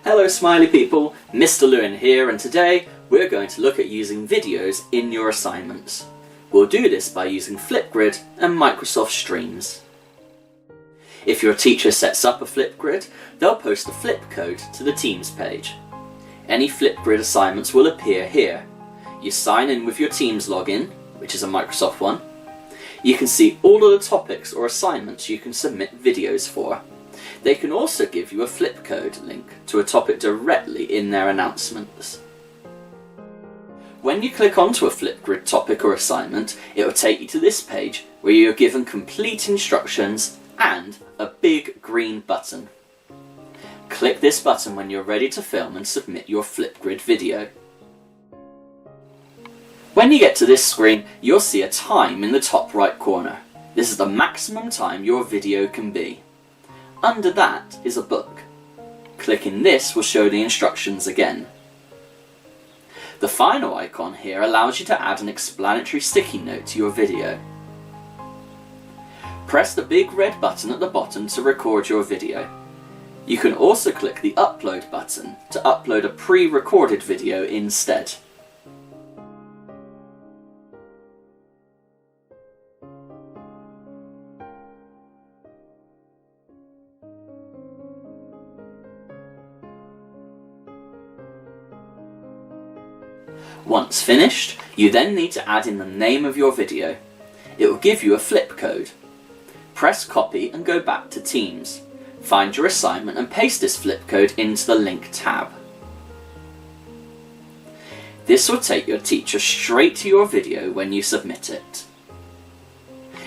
Hello smiley people, Mr. Lewin here, and today we're going to look at using videos in your assignments. We'll do this by using FlipGrid and Microsoft Streams. If your teacher sets up a FlipGrid, they'll post a flip code to the Teams page. Any FlipGrid assignments will appear here. You sign in with your Teams login, which is a Microsoft one. You can see all of the topics or assignments you can submit videos for. They can also give you a flip code link to a topic directly in their announcements. When you click onto a FlipGrid topic or assignment, it will take you to this page where you're given complete instructions and a big green button. Click this button when you're ready to film and submit your FlipGrid video. When you get to this screen, you'll see a time in the top right corner. This is the maximum time your video can be. Under that is a book. Clicking this will show the instructions again. The final icon here allows you to add an explanatory sticky note to your video. Press the big red button at the bottom to record your video. You can also click the upload button to upload a pre-recorded video instead. Once finished, you then need to add in the name of your video. It will give you a flip code. Press copy and go back to Teams. Find your assignment and paste this flip code into the link tab. This will take your teacher straight to your video when you submit it.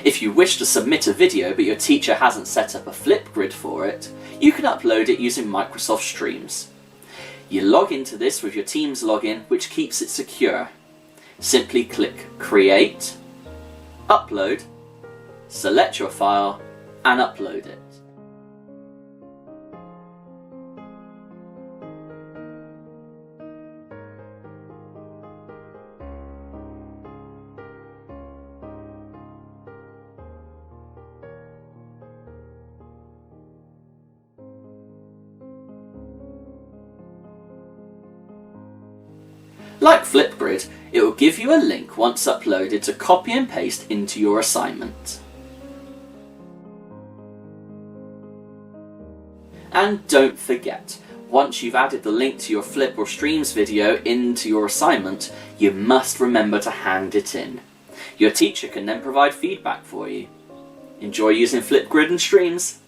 If you wish to submit a video but your teacher hasn't set up a FlipGrid for it, you can upload it using Microsoft Streams. You log into this with your Teams login, which keeps it secure. Simply click Create, Upload, select your file and upload it. Like FlipGrid, it will give you a link once uploaded to copy and paste into your assignment. And don't forget, once you've added the link to your Flip or Streams video into your assignment, you must remember to hand it in. Your teacher can then provide feedback for you. Enjoy using FlipGrid and Streams!